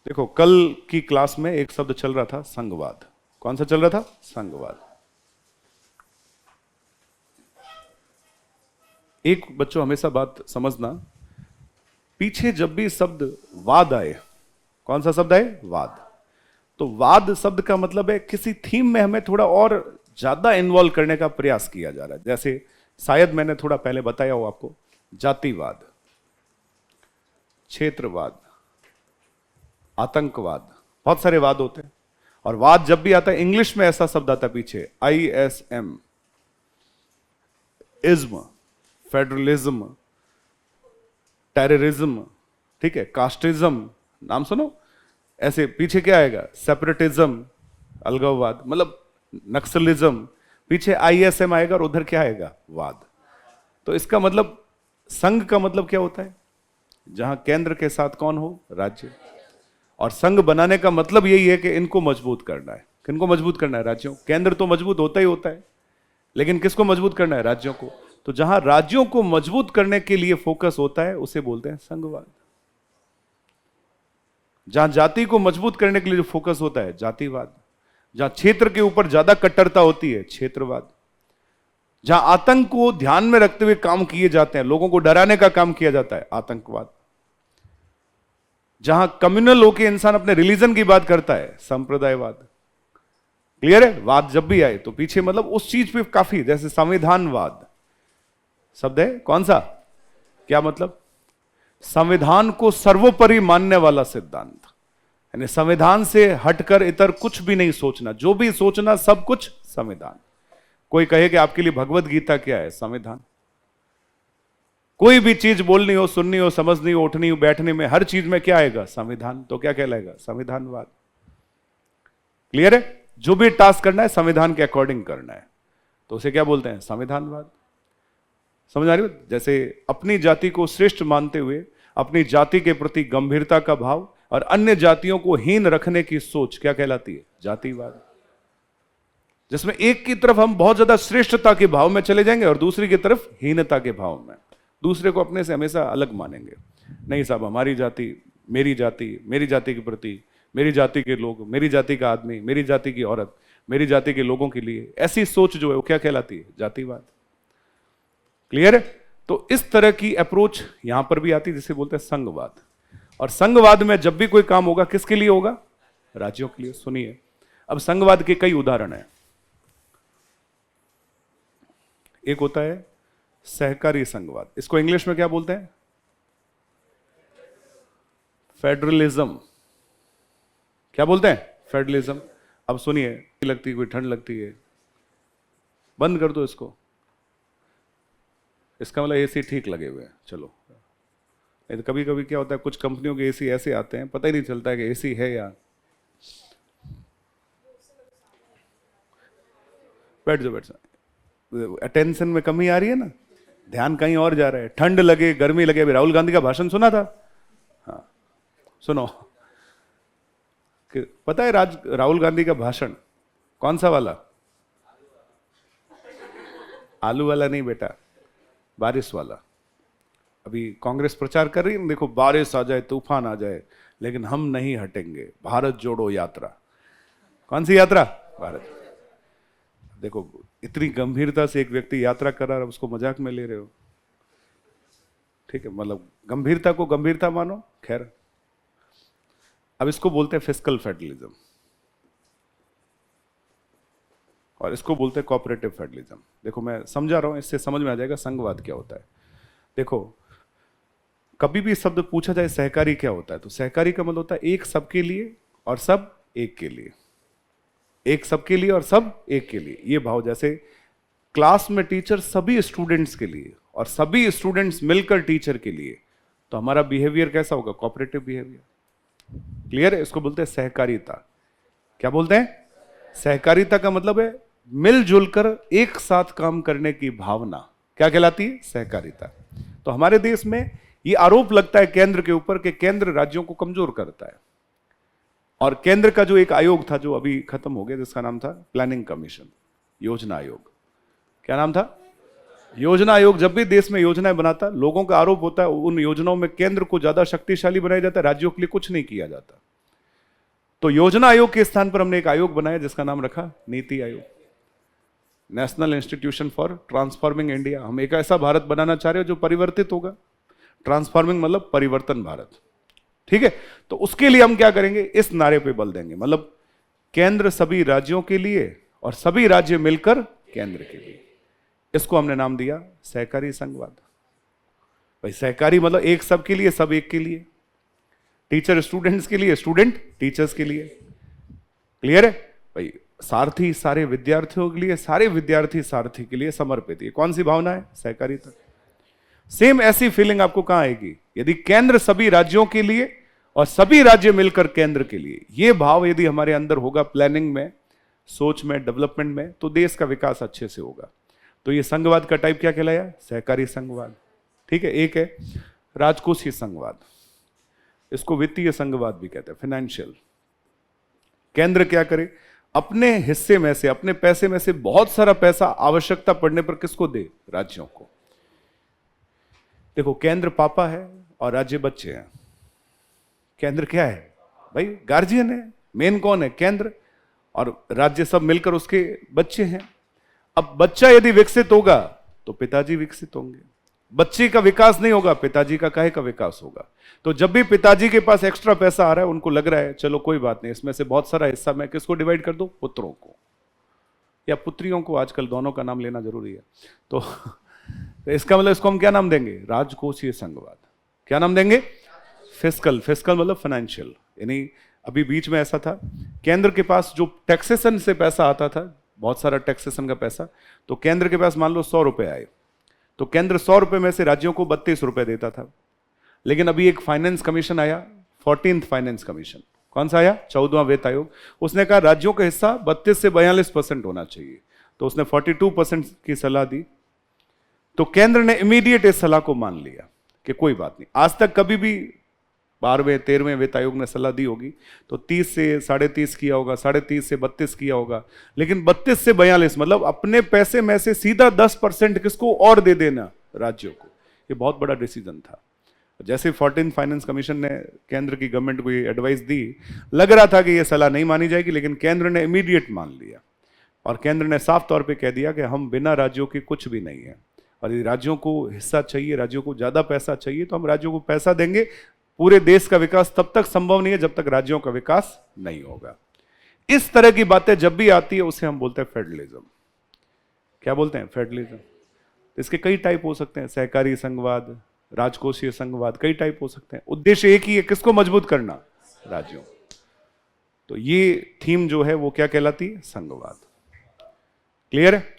देखो, कल की क्लास में एक शब्द चल रहा था, संघवाद। कौन सा चल रहा था? संघवाद। एक बच्चों हमेशा बात समझना, पीछे जब भी शब्द वाद आए, कौन सा शब्द आए? वाद। तो वाद शब्द का मतलब है किसी थीम में हमें थोड़ा और ज्यादा इन्वॉल्व करने का प्रयास किया जा रहा है। जैसे शायद मैंने थोड़ा पहले बताया हो आपको, जातिवाद, क्षेत्रवाद, आतंकवाद, बहुत सारे वाद होते हैं। और वाद जब भी आता है, इंग्लिश में ऐसा शब्द आता है पीछे, ISM, इज्म, फेडरलिज्म, टेररिज्म, ठीक है, कास्टिज्म, नाम सुनो। ऐसे पीछे क्या आएगा? सेपरेटिज्म, अलगाववाद, मतलब नक्सलिज्म, पीछे ISM आएगा और उधर क्या आएगा? वाद। तो इसका मतलब, संघ का मतलब क्या होता है? जहां केंद्र के साथ कौन हो? राज्य। और संघ बनाने का मतलब यही है कि इनको मजबूत करना है। किनको मजबूत करना है? राज्यों। केंद्र तो मजबूत होता ही होता है, लेकिन किसको मजबूत करना है? राज्यों को। तो जहां राज्यों को मजबूत करने के लिए फोकस होता है उसे बोलते हैं संघवाद। जहां जाति को मजबूत करने के लिए जो फोकस होता है, जातिवाद। जहां क्षेत्र के ऊपर ज्यादा कट्टरता होती है, क्षेत्रवाद। जहां आतंक को ध्यान में रखते हुए काम किए जाते हैं, लोगों को डराने का काम किया जाता है, आतंकवाद। जहां कम्युनल होकर इंसान अपने रिलीजन की बात करता है, संप्रदायवाद। क्लियर है? वाद जब भी आए तो पीछे मतलब उस चीज पे काफी, जैसे संविधानवाद शब्द है, कौन सा? क्या मतलब? संविधान को सर्वोपरि मानने वाला सिद्धांत, यानी संविधान से हटकर इतर कुछ भी नहीं सोचना, जो भी सोचना सब कुछ संविधान। कोई कहे कि आपके लिए भगवत गीता क्या है? संविधान। कोई भी चीज बोलनी हो, सुननी हो, समझनी हो, उठनी हो, बैठने में, हर चीज में क्या आएगा? संविधान। तो क्या कहलाएगा? संविधानवाद। क्लियर है? जो भी टास्क करना है संविधान के अकॉर्डिंग करना है, तो उसे क्या बोलते हैं? संविधानवाद। समझ आ रही है? जैसे अपनी जाति को श्रेष्ठ मानते हुए अपनी जाति के प्रति गंभीरता का भाव और अन्य जातियों को हीन रखने की सोच क्या कहलाती है? जातिवाद। जिसमें एक की तरफ हम बहुत ज्यादा श्रेष्ठता के भाव में चले जाएंगे और दूसरी की तरफ हीनता के भाव में, दूसरे को अपने से हमेशा अलग मानेंगे। नहीं साहब, हमारी जाति, मेरी जाति, मेरी जाति के प्रति, मेरी जाति के लोग, मेरी जाति का आदमी, मेरी जाति की औरत, मेरी जाति के लोगों के लिए, ऐसी सोच जो है वो क्या कहलाती है? जातिवाद। क्लियर है? तो इस तरह की अप्रोच यहां पर भी आती है, जिसे बोलते हैं संघवाद। और संघवाद में जब भी कोई काम होगा, किसके लिए होगा? राज्यों के लिए। सुनिए, अब संघवाद के कई उदाहरण हैं। एक होता है सहकारी संघवाद, इसको इंग्लिश में क्या बोलते हैं? फेडरलिज्म। क्या बोलते हैं? फेडरलिज्म। अब सुनिए, लगती कोई ठंड लगती है, बंद कर दो इसको, इसका मतलब एसी ठीक लगे हुए हैं, चलो। नहीं तो कभी कभी क्या होता है, कुछ कंपनियों के एसी ऐसे आते हैं पता ही नहीं चलता है कि एसी है या। बैठ जाओ, बैठ जाओ। अटेंशन में कमी आ रही है ना, ध्यान कहीं और जा रहा है। ठंड लगे, गर्मी लगे। अभी राहुल गांधी का भाषण सुना था? हाँ, सुनो। पता है राहुल गांधी का भाषण कौन सा वाला? आलू वाला नहीं बेटा, बारिश वाला। अभी कांग्रेस प्रचार कर रही है, देखो बारिश आ जाए, तूफान आ जाए, लेकिन हम नहीं हटेंगे, भारत जोड़ो यात्रा। कौन सी यात्रा? भारत। देखो, इतनी गंभीरता से एक व्यक्ति यात्रा कर रहा है, उसको मजाक में ले रहे हो। ठीक है, मतलब गंभीरता को गंभीरता मानो। खैर, अब इसको बोलते हैं फिस्कल फेडरलिज्म और इसको बोलते हैं कोऑपरेटिव फेडरलिज्म। देखो, मैं समझा रहा हूं, इससे समझ में आ जाएगा संघवाद क्या होता है। देखो, कभी भी शब्द पूछा जाए सहकारी क्या होता है, तो सहकारी का मतलब होता है एक सबके लिए और सब एक के लिए। एक सबके लिए और सब एक के लिए, ये भाव। जैसे क्लास में टीचर सभी स्टूडेंट्स के लिए और सभी स्टूडेंट्स मिलकर टीचर के लिए, तो हमारा बिहेवियर कैसा होगा? Cooperative behaviour. क्लियर है? इसको बोलते हैं सहकारिता। क्या बोलते हैं? सहकारिता का मतलब है मिलजुल कर एक साथ काम करने की भावना। क्या कहलाती है? सहकारिता। तो हमारे देश में ये आरोप लगता है केंद्र के ऊपर कि केंद्र राज्यों को कमजोर करता है। और केंद्र का जो एक आयोग था जो अभी खत्म हो गया, जिसका नाम था प्लानिंग कमीशन, योजना आयोग। क्या नाम था? योजना आयोग। जब भी देश में योजनाएं बनाता, लोगों का आरोप होता है उन योजनाओं में केंद्र को ज्यादा शक्तिशाली बनाया जाता है, राज्यों के लिए कुछ नहीं किया जाता। तो योजना आयोग के स्थान पर हमने एक आयोग बनाया जिसका नाम रखा NITI Aayog, national institution for transforming India. हम एक ऐसा भारत बनाना चाह रहे हो जो परिवर्तित होगा। ट्रांसफॉर्मिंग मतलब परिवर्तन भारत, ठीक है। तो उसके लिए हम क्या करेंगे, इस नारे पे बल देंगे, मतलब केंद्र सभी राज्यों के लिए और सभी राज्य मिलकर केंद्र के लिए। इसको हमने नाम दिया सहकारी संघवाद। भाई सहकारी मतलब एक सबके लिए, सब एक के लिए, टीचर स्टूडेंट्स के लिए, स्टूडेंट टीचर्स के लिए। क्लियर है भाई? सारथी सारे विद्यार्थियों के लिए, सारे विद्यार्थी सारथी के लिए समर्पित। ये कौन सी भावना है? सहकारिता। सेम ऐसी फीलिंग आपको कहां आएगी? यदि केंद्र सभी राज्यों के लिए और सभी राज्य मिलकर केंद्र के लिए, ये भाव यदि हमारे अंदर होगा, प्लानिंग में, सोच में, डेवलपमेंट में, तो देश का विकास अच्छे से होगा। तो ये संघवाद का टाइप क्या कहलाया? सहकारी संघवाद, ठीक है। एक है राजकोषीय संघवाद, इसको वित्तीय संघवाद भी कहते हैं, फाइनेंशियल। केंद्र क्या करे, अपने हिस्से में से, अपने पैसे में से बहुत सारा पैसा आवश्यकता पड़ने पर किसको दे? राज्यों को। देखो, केंद्र पापा है और राज्य बच्चे हैं। केंद्र क्या है भाई? गार्जियन है। मेन कौन है? केंद्र। और राज्य सब मिलकर उसके बच्चे हैं। अब बच्चा यदि विकसित होगा तो पिताजी विकसित होंगे। बच्चे का विकास नहीं होगा, पिताजी का काहे का विकास होगा। तो जब भी पिताजी के पास एक्स्ट्रा पैसा आ रहा है, उनको लग रहा है चलो कोई बात नहीं, इसमें से बहुत सारा हिस्सा मैं किसको डिवाइड कर दूं? पुत्रों को या पुत्रियों को, आजकल दोनों का नाम लेना जरूरी है। तो इसका मतलब इसको हम क्या नाम देंगे? राजकोषीय संघवाद। क्या नाम देंगे? फिस्कल। फिस्कल मतलब फाइनेंशियल। यानी अभी बीच में ऐसा था, केंद्र के पास जो टैक्सेशन से पैसा आता था, बहुत सारा टैक्सेशन का पैसा, तो केंद्र के पास मान लो 100 रुपए आए, तो केंद्र 100 रुपए में से राज्यों को 32 रुपए देता था। लेकिन अभी एक फाइनेंस कमीशन आया, 14th फाइनेंस कमीशन। कौन सा आया? 14वां वित्त आयोग। उसने कहा राज्यों का हिस्सा 32 से 42% होना चाहिए, तो उसने 42% की सलाह दी। तो केंद्र ने इमीडिएट इस सलाह को मान लिया कि कोई बात नहीं। आज तक कभी भी 12वें 13वें वित्त आयोग ने सलाह दी होगी तो 30 से 33.5 किया होगा, 33.5 से 32 किया होगा, लेकिन 32 से 42 मतलब अपने पैसे में से सीधा 10% किसको और दे देना? राज्यों को। ये बहुत बड़ा डिसीजन था। जैसे 14th फाइनेंस कमीशन ने केंद्र की गवर्नमेंट को ये एडवाइस दी, लग रहा था कि ये सलाह नहीं मानी जाएगी, लेकिन केंद्र ने इमीडिएट मान लिया। और केंद्र ने साफ तौर पे कह दिया कि हम बिना राज्यों के कुछ भी नहीं है, और यदि राज्यों को हिस्सा चाहिए, राज्यों को ज्यादा पैसा चाहिए, तो हम राज्यों को पैसा देंगे। पूरे देश का विकास तब तक संभव नहीं है जब तक राज्यों का विकास नहीं होगा। इस तरह की बातें जब भी आती है उसे हम बोलते हैं फेडरलिज्म। क्या बोलते हैं? फेडरलिज्म। इसके कई टाइप हो सकते हैं, सहकारी संघवाद, राजकोषीय संघवाद, कई टाइप हो सकते हैं। उद्देश्य एक ही है, किसको मजबूत करना? राज्यों। तो ये थीम जो है वो क्या कहलाती है? संघवाद। क्लियर है?